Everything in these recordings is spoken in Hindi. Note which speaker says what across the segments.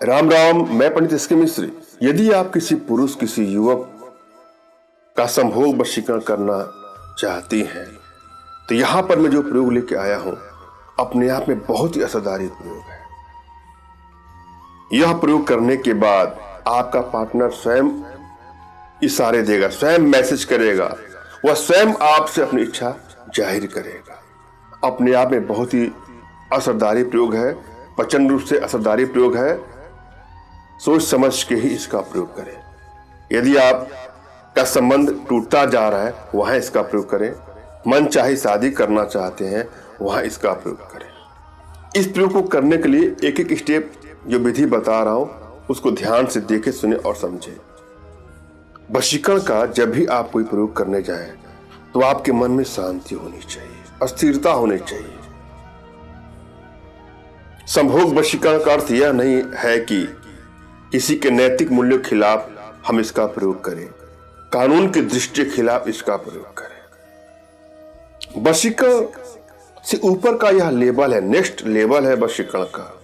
Speaker 1: राम राम। मैं पंडित एस के मिश्री। यदि आप किसी पुरुष किसी युवक का संभोग वशीकरण करना चाहती हैं तो यहाँ पर मैं जो प्रयोग लेके आया हूं अपने आप में बहुत ही असरदारी प्रयोग है। यह प्रयोग करने के बाद आपका पार्टनर स्वयं इशारे देगा, स्वयं मैसेज करेगा, वह स्वयं आपसे अपनी इच्छा जाहिर करेगा। अपने आप में बहुत ही असरदारी प्रयोग है, प्रचंड रूप से असरदारी प्रयोग है। सोच समझ के ही इसका प्रयोग करें। यदि आप का संबंध टूटता जा रहा है वहां इसका प्रयोग करें। मन चाहे शादी करना चाहते हैं वहां इसका प्रयोग करें। इस प्रयोग को करने के लिए एक एक स्टेप जो विधि बता रहा हूं उसको ध्यान से देखें, सुने और समझें। वशीकरण का जब भी आप कोई प्रयोग करने जाएं तो आपके मन में शांति होनी चाहिए, स्थिरता होनी चाहिए। संभोग वशीकरण का अर्थ यह नहीं है कि किसी के नैतिक मूल्यों के खिलाफ हम इसका प्रयोग करें, कानून की दृष्टि के खिलाफ इसका प्रयोग करें। वशीकरण से ऊपर का यह लेवल है, नेक्स्ट लेवल है वशीकरण का।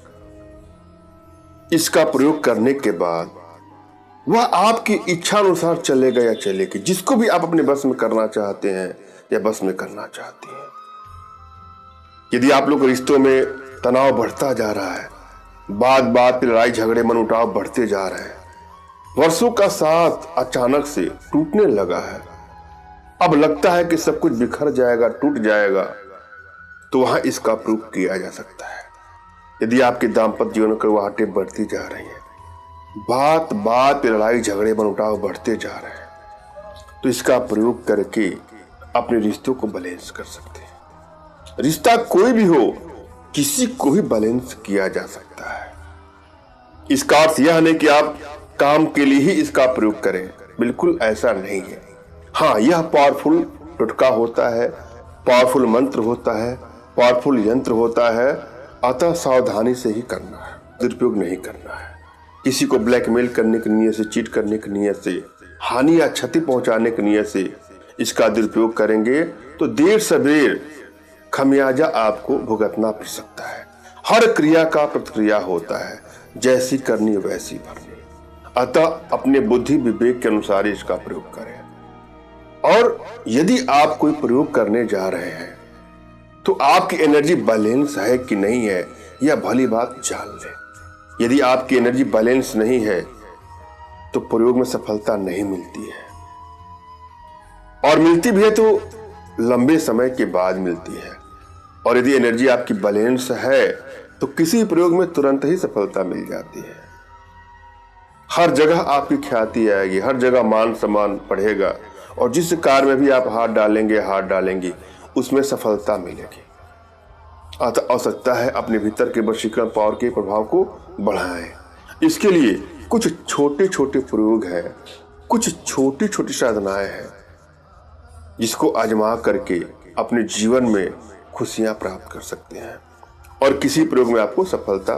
Speaker 1: इसका प्रयोग करने के बाद वह आपकी इच्छा अनुसार चलेगा या चलेगी, जिसको भी आप अपने बस में करना चाहते हैं या बस में करना चाहती हैं। यदि आप लोग रिश्तों में तनाव बढ़ता जा रहा है, बात बात पे लड़ाई झगड़े मन उठाव बढ़ते जा रहे हैं, वर्षों का साथ अचानक से टूटने लगा है, अब लगता है कि सब कुछ बिखर जाएगा, टूट जाएगा, तो वहां इसका प्रयोग किया जा सकता है। यदि आपके दाम्पत्य जीवन में कड़वाहटें बढ़ती जा रही हैं, बात बात पे लड़ाई झगड़े मन उठाव बढ़ते जा रहे हैं, तो इसका प्रयोग करके अपने रिश्तों को बैलेंस कर सकते हैं। रिश्ता कोई भी हो, किसी को भी बैलेंस किया जा सकता है। इसका अर्थ यह नहीं कि आप काम के लिए ही इसका प्रयोग करें, बिल्कुल ऐसा नहीं है। हाँ, यह पावरफुल टुटका होता है, पावरफुल मंत्र होता है, पावरफुल यंत्र होता है, अतः सावधानी से ही करना है, दुरुपयोग नहीं करना है। किसी को ब्लैकमेल करने की नीयत से, चीट करने की नीयत से, हानि या क्षति पहुंचाने की नीयत से इसका दुरुपयोग करेंगे तो देर सवेर खमियाजा आपको भुगतना पड़ सकता है। हर क्रिया का प्रतिक्रिया होता है, जैसी करनी वैसी भरनी। अतः अपने बुद्धि विवेक के अनुसार इसका प्रयोग करें। और यदि आप कोई प्रयोग करने जा रहे हैं तो आपकी एनर्जी बैलेंस है कि नहीं है, यह भली बात जान लें। यदि आपकी एनर्जी बैलेंस नहीं है तो प्रयोग में सफलता नहीं मिलती है, और मिलती भी है तो लंबे समय के बाद मिलती है। और यदि एनर्जी आपकी बैलेंस है तो किसी प्रयोग में तुरंत ही सफलता मिल जाती है। हर जगह आपकी ख्याति आएगी, हर जगह मान सम्मान बढ़ेगा, और जिस कार्य में भी आप हाथ डालेंगे उसमें सफलता मिलेगी। अतः आवश्यकता है अपने भीतर के वशीकरण पावर के प्रभाव को बढ़ाएं। इसके लिए कुछ छोटे छोटे प्रयोग हैं, कुछ छोटी छोटी साधनाएं हैं, जिसको आजमा करके अपने जीवन में खुशियां प्राप्त कर सकते हैं और किसी प्रयोग में आपको सफलता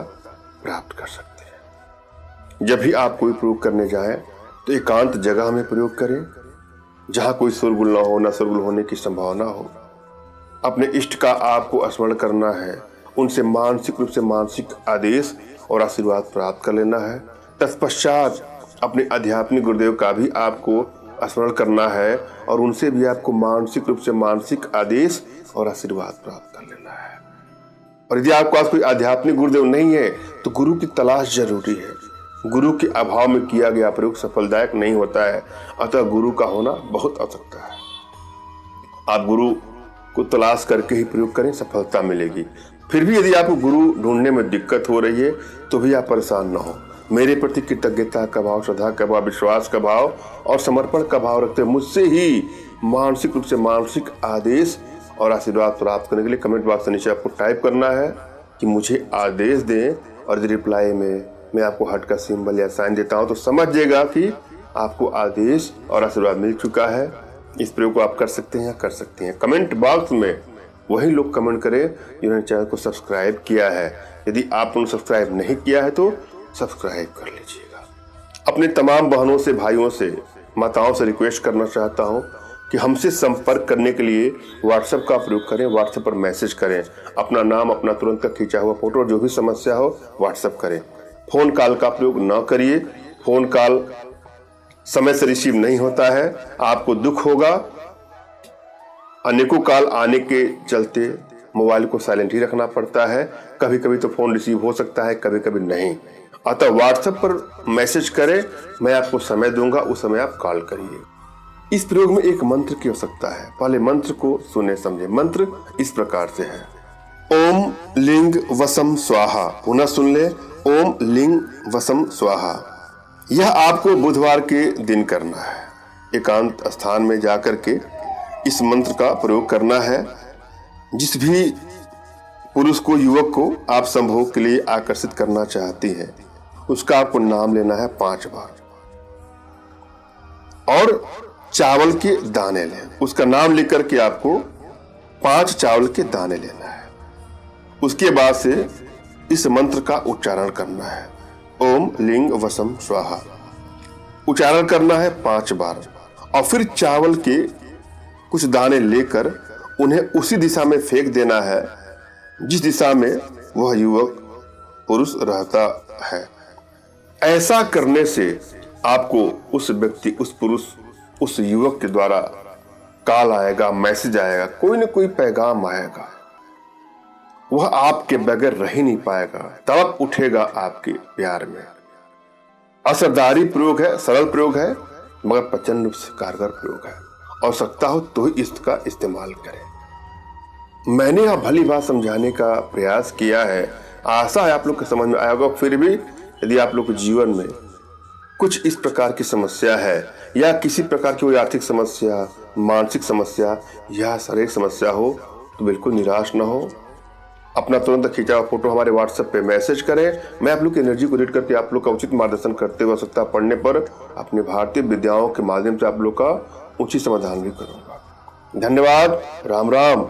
Speaker 1: प्राप्त कर सकते हैं। जब भी आप कोई प्रयोग करने जाएं तो एकांत जगह में प्रयोग करें, जहां कोई शोरगुल ना हो, ना शोरगुल होने की संभावना हो। अपने इष्ट का आपको स्मरण करना है, उनसे मानसिक रूप से मानसिक आदेश और आशीर्वाद प्राप्त कर लेना है। तत्पश्चात अपने आध्यात्मिक गुरुदेव का भी आपको स्मरण करना है और उनसे भी आपको मानसिक रूप से मानसिक आदेश और आशीर्वाद प्राप्त कर लेना है। और यदि आपके पास कोई आध्यात्मिक गुरुदेव नहीं है तो गुरु की तलाश जरूरी है। गुरु के अभाव में किया गया प्रयोग सफलदायक नहीं होता है, अतः गुरु का होना बहुत आवश्यकता है। आप गुरु को तलाश करके ही प्रयोग करें, सफलता मिलेगी। फिर भी यदि आपको गुरु ढूंढने में दिक्कत हो रही है तो भी आप परेशान ना हो। मेरे प्रति कृतज्ञता का भाव, श्रद्धा का भाव, विश्वास का भाव और समर्पण का भाव रखते हुए मुझसे ही मानसिक रूप से मानसिक आदेश और आशीर्वाद प्राप्त करने के लिए कमेंट बॉक्स से नीचे आपको टाइप करना है कि मुझे आदेश दें, और यदि रिप्लाई में मैं आपको हार्ट का सिंबल या साइन देता हूं तो समझिएगा कि आपको आदेश और आशीर्वाद मिल चुका है। इस प्रयोग को आप कर सकते हैं या कर सकती हैं। कमेंट बॉक्स में वही लोग कमेंट करें जिन्होंने चैनल को सब्सक्राइब किया है। यदि आपने सब्सक्राइब नहीं किया है तो सब्सक्राइब कर लीजिएगा। अपने तमाम बहनों से, भाइयों से, माताओं से रिक्वेस्ट करना चाहता हूं कि हमसे संपर्क करने के लिए व्हाट्सएप का प्रयोग करें, व्हाट्सएप पर मैसेज करें, अपना नाम, अपना तुरंत का खींचा हुआ फोटो, जो भी समस्या हो व्हाट्सएप करें। फोन कॉल का प्रयोग न करिए, फोन कॉल समय से रिसीव नहीं होता है, आपको दुख होगा। अनेकों कॉल आने के चलते मोबाइल को साइलेंट ही रखना पड़ता है, कभी कभी तो फोन रिसीव हो सकता है, कभी कभी नहीं। अतः व्हाट्सएप पर मैसेज करें, मैं आपको समय दूंगा, उस समय आप कॉल करिए। इस प्रयोग में एक मंत्र की आवश्यकता है, पहले मंत्र को सुने समझे। मंत्र इस प्रकार से है, ओम लिंग वसम स्वाहा। पुनः सुन ले, ओम लिंग वसम स्वाहा। यह आपको बुधवार के दिन करना है, एकांत स्थान में जाकर के इस मंत्र का प्रयोग करना है। जिस भी पुरुष को, युवक को आप संभोग के लिए आकर्षित करना चाहती हैं, उसका आपको नाम लेना है 5 बार और चावल के दाने लें। उसका नाम लेकर के आपको 5 चावल के दाने लेना है। उसके बाद से इस मंत्र का उच्चारण करना है, ओम लिंग वसम स्वाहा। उच्चारण करना है 5 बार और फिर चावल के कुछ दाने लेकर उन्हें उसी दिशा में फेंक देना है जिस दिशा में वह युवक पुरुष रहता है। ऐसा करने से आपको उस व्यक्ति, उस पुरुष, उस युवक के द्वारा कॉल आएगा, मैसेज आएगा, कोई न कोई पैगाम आएगा। वह आपके बगैर रह ही नहीं पाएगा, तड़प उठेगा आपके प्यार में। असरदारी प्रयोग है, सरल प्रयोग है, मगर प्रचंड रूप से कारगर प्रयोग है। आवश्यकता हो तो ही इसका इस्तेमाल करें। मैंने यह भली बात समझाने का प्रयास किया है, आशा है आप लोग को समझ में आएगा। फिर भी यदि आप लोग के जीवन में कुछ इस प्रकार की समस्या है या किसी प्रकार की कोई आर्थिक समस्या, मानसिक समस्या या शारीरिक समस्या हो, तो बिल्कुल निराश ना हो। अपना तुरंत खींचा हुआ फोटो हमारे व्हाट्सएप पे मैसेज करें। मैं आप लोग की एनर्जी को रीड करके आप लोग का उचित मार्गदर्शन करते हुए आवश्यकता पड़ने पर अपने भारतीय विद्याओं के माध्यम से आप लोग का उचित समाधान भी करूंगा। धन्यवाद। राम राम।